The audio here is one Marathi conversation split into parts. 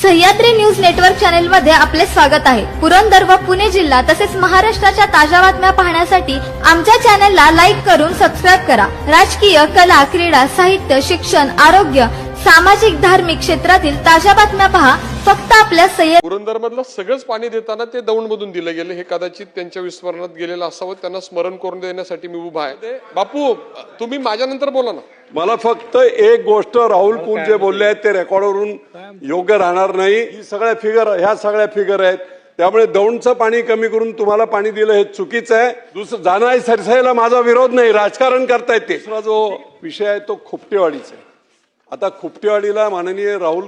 सह्याद्री न्यूज नेटवर्क चॅनल मध्ये आपले स्वागत आहे। पुरंदर व पुणे जिल्हा तसेच महाराष्ट्राच्या ताज्या बातम्या पाहण्यासाठी आमच्या चॅनलला लाईक करून सबस्क्राईब करा। राजकीय, कला, क्रीडा, साहित्य, शिक्षण, आरोग्य, सामाजिक, धार्मिक क्षेत्रातील ताज्या बातम्या पहा फक्त आपल्या सह्याद्री। पुरंदर मधलं सगळंच पाणी देताना ते दौंडमधून दिलं गेलं हे कदाचित त्यांच्या विस्मरणात गेलेलं असावं। त्यांना स्मरण करून देण्यासाठी मी उभा आहे। बापू, तुम्ही माझ्यानंतर बोला ना। मला फक्त एक गोष्ट राहुल कुल जे बोलले आहेत ते रेकॉर्डवरून योग्य राहणार नाही। ही सगळ्या फिगर आहेत, त्यामुळे दौंडचं पाणी कमी करून तुम्हाला पाणी दिलं हे चुकीचं आहे। दुसरं, जानाई सरसाईला माझा विरोध नाही, राजकारण करतायत ते। दुसरा जो विषय आहे तो खुपटेवाडीचा आहे। आता खुपटेवाडीला माननीय राहुल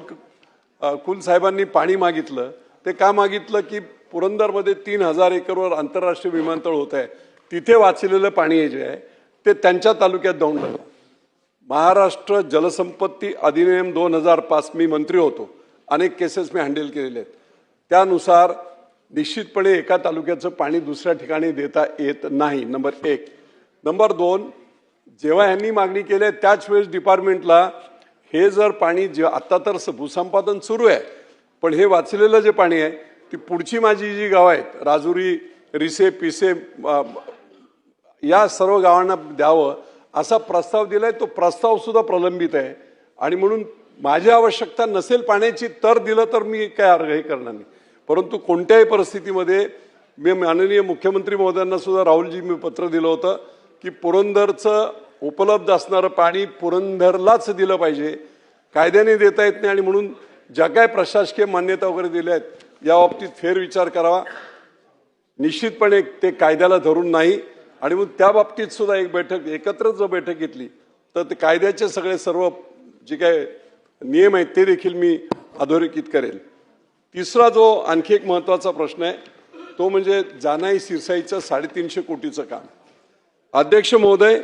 कुल साहेबांनी पाणी मागितलं, ते का मागितलं की पुरंदरमध्ये 3000 एकरवर आंतरराष्ट्रीय विमानतळ होत आहे, तिथे वाचलेलं पाणी जे आहे ते त्यांच्या तालुक्यात दौंडला। महाराष्ट्र जलसंपत्ती अधिनियम 2005 मी मंत्री होतो, अनेक केसेस मी हँडल केलेले आहेत। त्यानुसार निश्चितपणे एका तालुक्याचं पाणी दुसऱ्या ठिकाणी देता येत नाही, नंबर 1। नंबर 2, जेव्हा यांनी मागणी केली त्याच वेळेस डिपार्टमेंटला हे जर पाणी जे आता तर भूसंपादन सुरू आहे, पण हे वाचलेलं जे पाणी आहे ती पुढची माझी जी गावं आहेत राजुरी, रिसे, पिसे या सर्व गावांना द्यावं असा प्रस्ताव दिलाय। तो प्रस्ताव सुद्धा प्रलंबित आहे आणि म्हणून माझी आवश्यकता नसेल पाण्याची तर दिलं तर मी काय हे करणार नाही। परंतु कोणत्याही परिस्थितीमध्ये मी माननीय मुख्यमंत्री महोदयांना सुद्धा राहुलजी मी पत्र दिलं होतं की पुरंदरचं उपलब्ध असणारं पाणी पुरंदरलाच दिलं पाहिजे, कायद्याने देता येत नाही। आणि म्हणून ज्या काय प्रशासकीय मान्यता वगैरे दिल्या आहेत या बाबतीत फेरविचार करावा, निश्चितपणे ते कायद्याला धरून नाही। आणि मग त्या बाबतीत सुद्धा एक बैठक एकत्र जर बैठक घेतली तर ते कायद्याचे सर्व जे काय नियम आहेत ते देखील मी अधोरेखित करेल। तिसरा जो आणखी एक महत्त्वाचा प्रश्न आहे तो म्हणजे जानाई सिरसाईचं 350 कोटीचं काम। अध्यक्ष महोदय,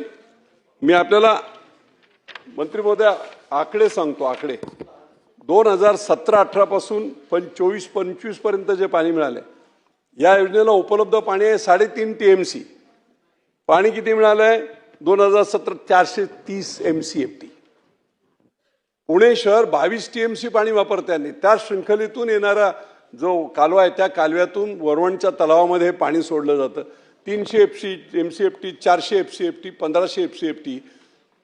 मी आपल्याला मंत्री महोदय आकडे सांगतो। आकडे 2017-18 पासून 24-25 पर्यंत जे पाणी मिळाले, या योजनेला उपलब्ध पाणी आहे 3.5 TMC। पाणी किती मिळालंय 2017 430 MCFT। पुणे शहर 22 TMC पाणी वापरते आणि त्या शृंखलेतून येणारा जो कालवा आहे त्या कालव्यातून वरवणच्या तलावामध्ये पाणी सोडलं जातं। 300 MCFT, 400 MCFT, 1500 MCFT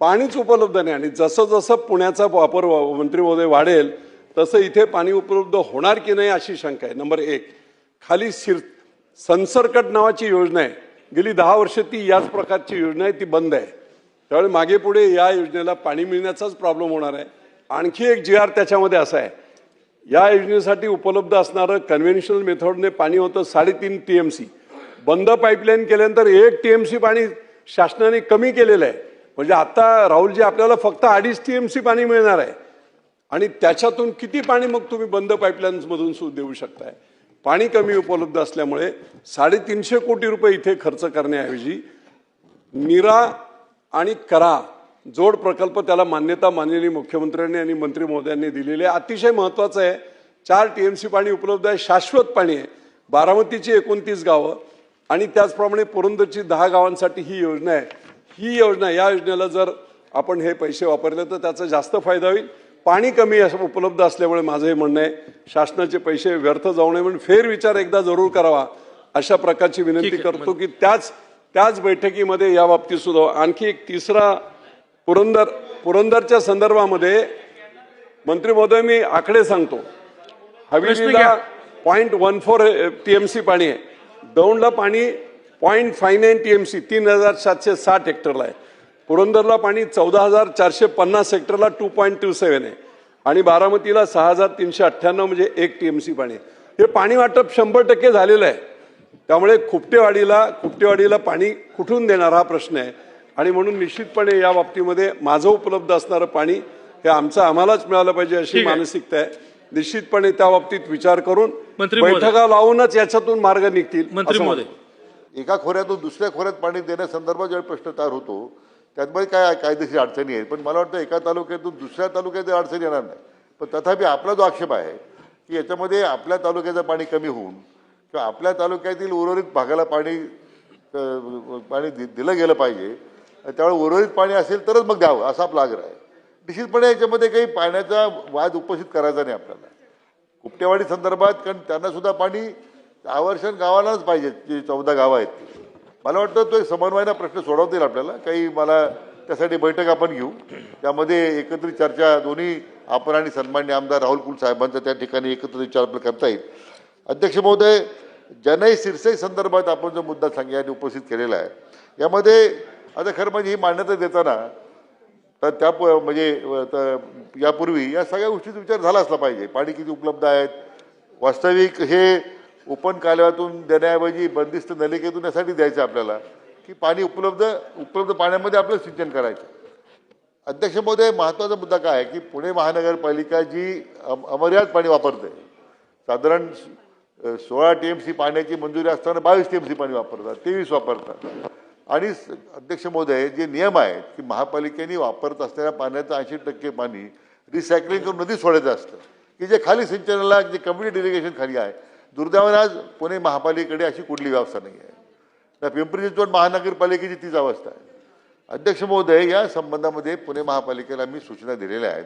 पाणीच उपलब्ध नाही। आणि जसं जसं पुण्याचा वापर मंत्री महोदय वाढेल तसं इथे पाणी उपलब्ध होणार की नाही अशी शंका आहे। नंबर 1, खाली संसरकट नावाची योजना आहे, गेली 10 वर्ष ती याच प्रकारची योजना आहे, ती बंद आहे। त्यामुळे मागे पुढे या योजनेला पाणी मिळण्याचाच प्रॉब्लेम होणार आहे। आणखी एक GR त्याच्यामध्ये असा आहे, या योजनेसाठी उपलब्ध असणारं कन्व्हेन्शनल मेथडने पाणी होतं 3.5 TMC। बंद पाईपलाईन केल्यानंतर 1 TMC पाणी शासनाने कमी केलेलं आहे। म्हणजे आता राहुलजी आपल्याला फक्त 2.5 TMC पाणी मिळणार आहे आणि त्याच्यातून किती पाणी मग तुम्ही बंद पाईपलाईन्समधून सुद्धा देऊ शकताय। पाणी कमी उपलब्ध असल्यामुळे 350 कोटी रुपये इथे खर्च करण्याऐवजी नीरा आणि करा जोड प्रकल्प त्याला मान्यता माननीय मुख्यमंत्र्यांनी आणि मंत्री महोदयांनी दिलेली आहे। अतिशय महत्त्वाचं आहे, 4 TMC पाणी उपलब्ध आहे, शाश्वत पाणी आहे। बारामतीची 29 गावं आणि त्याचप्रमाणे पुरंदरची 10 गावांसाठी ही योजना आहे। ही योजना, या योजनेला जर आपण हे पैसे वापरले तर त्याचा जास्त फायदा होईल। पाणी कमी उपलब्ध असल्यामुळे माझं हे म्हणणं आहे शासनाचे पैसे व्यर्थ जाऊ नये म्हणून फेरविचार एकदा जरूर करावा अशा प्रकारची विनंती करतो की त्याच बैठकीमध्ये या बाबतीत सुद्धा। आणखी एक तिसरा, पुरंदरच्या संदर्भामध्ये मंत्री महोदय मी आकडे सांगतो। हवेलीला 0.14 TMC पाणी आहे, दौंडला पाणी 0.59 TMC 3760 हेक्टरला आहे, पुरंदरला पाणी 14,450 हेक्टरला 2.27 आहे आणि बारामतीला 6,398 म्हणजे 1 TMC पाणी आहे। हे पाणी वाटप 100% झालेलं आहे। त्यामुळे खुपटेवाडीला पाणी कुठून देणार हा प्रश्न आहे आणि म्हणून निश्चितपणे या बाबतीमध्ये माझं उपलब्ध असणारं पाणी हे आम्हालाच मिळालं पाहिजे अशी मानसिकता आहे। निश्चितपणे त्या बाबतीत विचार करून बैठका लावूनच याच्यातून मार्ग निघतील। मंत्री महोदय, एका खोऱ्यातून दुसऱ्या खोऱ्यात पाणी देण्यासंदर्भात ज्यावेळी प्रश्न तयार होतो त्यातमध्ये काय कायदेशीर अडचणी आहेत, पण मला वाटतं एका तालुक्यातून दुसऱ्या तालुक्यात अडचणी येणार नाही। पण तथापि आपला जो आक्षेप आहे की याच्यामध्ये आपल्या तालुक्याचं पाणी कमी होऊन किंवा आपल्या तालुक्यातील उर्वरित भागाला पाणी दिलं गेलं पाहिजे, त्यावेळी उर्वरित पाणी असेल तरच मग द्यावं असा आपला आग्रह आहे। निश्चितपणे याच्यामध्ये काही पाण्याचा वाद उपस्थित करायचा नाही आपल्याला। कुपटेवाडी संदर्भात, कारण त्यांना सुद्धा पाणी आवर्षण गावालाच पाहिजे, जी 14 गावं आहेत. मला वाटतं तो एक समन्वयाने प्रश्न सोडवता येईल आपल्याला. काही मला त्यासाठी बैठक आपण घेऊ, त्यामध्ये एकत्रित चर्चा दोन्ही आपण आणि सन्माननीय आमदार राहुल कुल साहेबांचा त्या ठिकाणी एकत्रित विचार आपल्याला करता येईल. अध्यक्ष महोदय, जनई सिरसई संदर्भात आपण जो मुद्दा सांगितला उपस्थित केलेला आहे, यामध्ये आता खरं म्हणजे ही मान्यता देताना तर त्या यापूर्वी या सगळ्या गोष्टीचा विचार झाला असला पाहिजे. पाणी किती उपलब्ध आहेत, वास्तविक हे ओपन कालव्यातून देण्याऐवजी बंदिस्त नलिकेतून यासाठी द्यायचं आपल्याला की पाणी उपलब्ध पाण्यामध्ये आपलं सिंचन करायचं. अध्यक्ष महोदय, महत्त्वाचा मुद्दा काय आहे की पुणे महानगरपालिका जी अमर्याद पाणी वापरते, साधारण 16 TMC पाण्याची मंजुरी असताना 22 TMC पाणी वापरतात, 23 वापरतात. आणि अध्यक्ष महोदय, जे नियम आहेत की महापालिकेने वापरत असलेल्या पाण्याचं 80% पाणी रिसायकलिंग करून नदीत सोडायचं असतं, की जे खाली सिंचनाला जे कम्युनिटी डेलिगेशन खाली आहे. दुर्दैवाने आज पुणे महापालिकेकडे अशी कुठली व्यवस्था नाही आहे. त्या पिंपरी चिंचवड महानगरपालिकेची तीच अवस्था आहे. अध्यक्ष महोदय, या संबंधामध्ये पुणे महापालिकेला मी सूचना दिलेल्या आहेत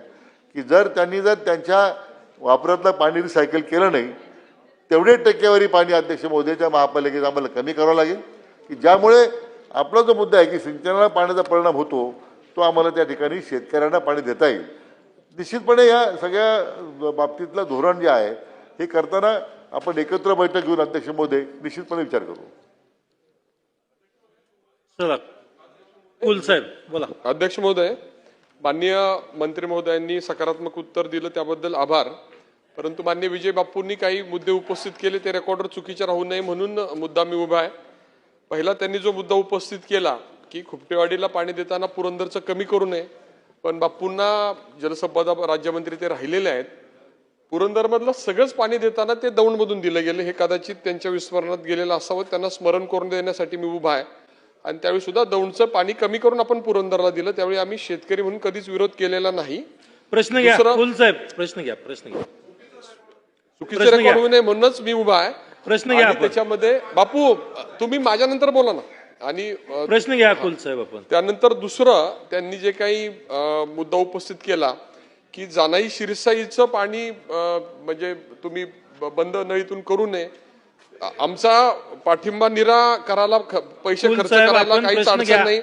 की जर त्यांच्या वापरातलं पाणी रिसायकल केलं नाही, तेवढे टक्केवारी पाणी अध्यक्ष महोदयच्या महापालिकेत आम्हाला कमी करावं लागेल, की ज्यामुळे आपला जो मुद्दा आहे की सिंचनाला पाण्याचा परिणाम होतो तो आम्हाला त्या ठिकाणी शेतकऱ्यांना पाणी देता येईल. निश्चितपणे या सगळ्या बाबतीतलं धोरण जे आहे हे करताना आपण एकत्र बैठक घेऊन अध्यक्ष महोदय निश्चितपणे विचार करू. चला, कुल साहेब बोला. अध्यक्ष महोदय, माननीय मंत्री महोदयांनी सकारात्मक उत्तर दिलं त्याबद्दल आभार. परंतु माननीय विजय बापूंनी काही मुद्दे उपस्थित केले, ते रेकॉर्डर चुकीचे राहू नये म्हणून मुद्दा मी उभा आहे. पहिला त्यांनी जो मुद्दा उपस्थित केला की खुपटेवाडीला पाणी देताना पुरंदरचं कमी करू नये, पण बापूंना जलसंपदा राज्यमंत्री ते राहिलेले आहेत. पुरंदरमधलं सगळंच पाणी देताना ते दौंडमधून दिलं गेलं, हे कदाचित त्यांच्या विस्मरणात गेलेलं असावं. त्यांना स्मरण करून देण्यासाठी मी उभा आहे. आणि त्यावेळी सुद्धा दौंडचं पाणी कमी करून आपण पुरंदरला दिलं, त्यावेळी आम्ही शेतकरी म्हणून कधीच विरोध केलेला नाही. प्रश्न घ्या कुल साहेब, प्रश्न घ्या. चुकीचे रेकॉर्ड होऊ नये म्हणूनच मी उभा आहे. प्रश्न घ्या. त्याच्यामध्ये बापू तुम्ही माझ्यानंतर बोला ना. आणि प्रश्न घ्या कुल साहेब. आपण त्यानंतर दुसरं त्यांनी जे काही मुद्दा उपस्थित केला की जानाई शिरसाईचं पाणी म्हणजे तुम्ही बंद नळीतून करू नये, आमचा पाठिंबा निराकराला पैसे खर्च करायला काहीच अडचण नाही,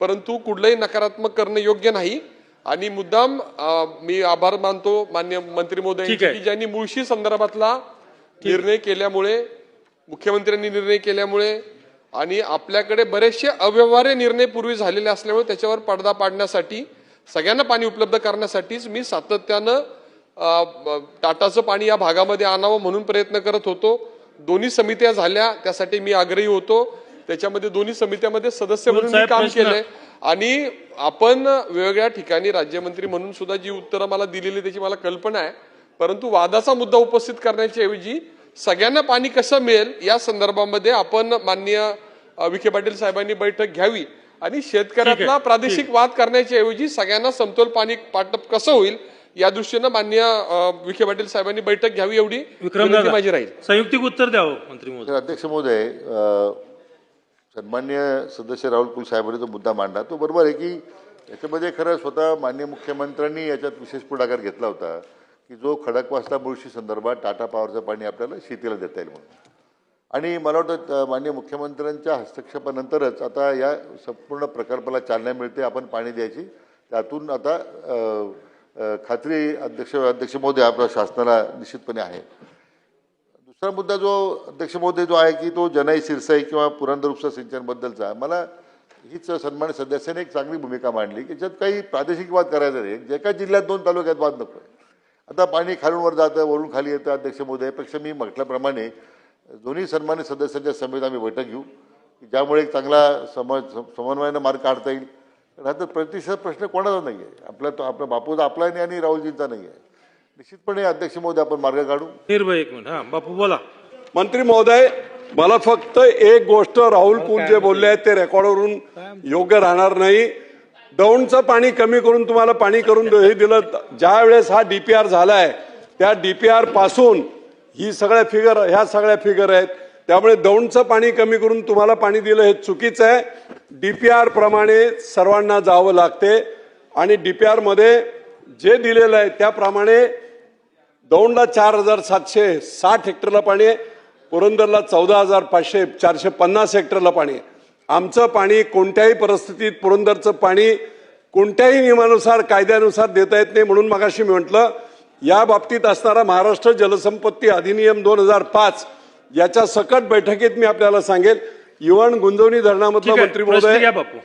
परंतु कुठलंही नकारात्मक करणं योग्य नाही. आणि मुद्दाम मी आभार मानतो माननीय मंत्री महोदयांचे की ज्यांनी मुळशी संदर्भातला निर्णय केल्यामुळे, मुख्यमंत्र्यांनी निर्णय केल्यामुळे आणि आपल्याकडे बरेचसे अव्यवहार्य निर्णय पूर्वी झालेले असल्यामुळे त्याच्यावर पडदा पाडण्यासाठी, सगळ्यांना पाणी उपलब्ध करण्यासाठीच मी सातत्यानं टाटाचं पाणी या भागामध्ये आणावं म्हणून प्रयत्न करत होतो. दोन्ही समित्या झाल्या, त्यासाठी मी आग्रही होतो. त्याच्यामध्ये दोन्ही समित्यामध्ये सदस्य म्हणून मी काम केलंय. आणि आपण वेगवेगळ्या ठिकाणी राज्यमंत्री म्हणून सुद्धा जी उत्तरं मला दिलेली त्याची मला कल्पना आहे, परंतु वादाचा मुद्दा उपस्थित करण्याच्या ऐवजी सगळ्यांना पाणी कसं मिळेल या संदर्भामध्ये आपण माननीय विखे पाटील साहेबांनी बैठक घ्यावी आणि शेतकऱ्याला प्रादेशिक वाद करण्याच्या ऐवजी सगळ्यांना समतोल पाणी वाटप कसं होईल या दृष्टीनं माननीय विखे पाटील साहेबांनी बैठक घ्यावी एवढी विनंती माझी राहील. संयुक्तिक उत्तर द्यावं मंत्री महोदय. अध्यक्ष महोदय, सन्मान्य सदस्य राहुल कुल साहेबांनी जो मुद्दा मांडला तो बरोबर आहे की याच्यामध्ये खरं स्वतः माननीय मुख्यमंत्र्यांनी याच्यात विशेष पुढाकार घेतला होता की जो खडकवासला मुळशी संदर्भात टाटा पॉवरचं पाणी आपल्याला शेतीला देता येईल म्हणून. आणि मला वाटतं माननीय मुख्यमंत्र्यांच्या हस्तक्षेपानंतरच आता या संपूर्ण प्रकल्पाला चालना मिळते. आपण पाणी द्यायची त्यातून आता खात्री अध्यक्ष महोदय आपल्या शासनाला निश्चितपणे आहे. दुसरा मुद्दा जो अध्यक्ष महोदय जो आहे की तो जनई सिरसाई किंवा पुरंदर उपसा सिंचनबद्दलचा, मला हीच सन्मान्य सदस्याने एक चांगली भूमिका मांडली की ज्यात काही प्रादेशिक वाद करायचा नाही. एका जिल्ह्यात 2 तालुक्यात वाद नको आहे. आता पाणी खालून वर जातं, वरून खाली येतं. अध्यक्ष महोदयापेक्षा मी म्हटल्याप्रमाणे दोन्ही सन्मान्य सदस्यांच्या समेत आम्ही बैठक घेऊ की ज्यामुळे एक चांगला समन्वयानं मार्ग काढता येईल. आता प्रतिसाद प्रश्न कोणाचा नाही आहे, आपल्या बापूचा आपला नाही आणि राहुलजींचा नाही आहे. निश्चितपणे अध्यक्ष महोदय आपण मार्ग काढू. निर्भय एक मिनिट. हा बापू बोला. मंत्री महोदय, मला फक्त एक गोष्ट राहुल कुल जे बोलले आहेत ते रेकॉर्डवरून योग्य राहणार नाही. दौंडचं पाणी कमी करून तुम्हाला पाणी करून हे दिलं. ज्या वेळेस हा DPR झालाय त्या DPR पासून ह्या सगळ्या फिगर आहेत. त्यामुळे दौंडचं पाणी कमी करून तुम्हाला पाणी दिलं हे चुकीचं आहे. DPR प्रमाणे सर्वांना जावं लागते आणि DPR मध्ये जे दिलेलं आहे त्याप्रमाणे दौंडला 4,760 हेक्टरला पाणी आहे, पुरंदरला 14,450 हेक्टरला पाणी आहे. आमचं पाणी कोणत्याही परिस्थितीत पुरंदरचं पाणी कोणत्याही नियमानुसार कायद्यानुसार देता येत नाही. म्हणून मगाशी मी म्हटलं या बाबतीत असणारा महाराष्ट्र जलसंपत्ती अधिनियम 2005 याच्या सकट बैठकीत मी आपल्याला सांगेल. इव्हन गुंजवणी धरणामधलं ठीक आहे, मंत्री प्रश्न महोदय घ्या बापू.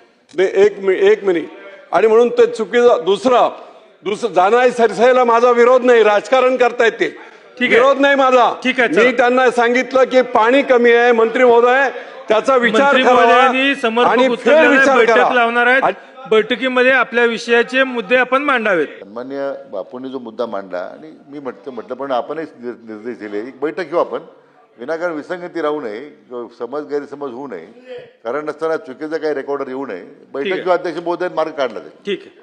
एक मिनिट. आणि म्हणून ते चुकीचं दुसरं जाणारी सरसाईला माझा विरोध नाही, राजकारण करतायत ते. आहे. विरोध नाही माझा. ठीक आहे, चला. मी त्यांना सांगितलं की पाणी कमी आहे मंत्री महोदय, त्याचा विचार मंत्री करावा महोदयांनी आणि समर्पक उत्तर फेर देणारी विचार बैठक करा. लावणार आहेत. बैठकीमध्ये आपल्या विषयाचे मुद्दे आपण मांडावेत. सन्मान्य बापूंनी जो मुद्दा मांडला आणि मी म्हटलं पण आपणही निर्देश दिले, एक बैठक घेऊ आपण, विनाकारण विसंगती राहू नये, समज गैरसमज होऊ नये, कारण नसताना चुकीचं काही रेकॉर्डर येऊ नये. बैठक आहे. घेऊ, अध्यक्ष महोदय मार्ग काढला जाईल. ठीक आहे.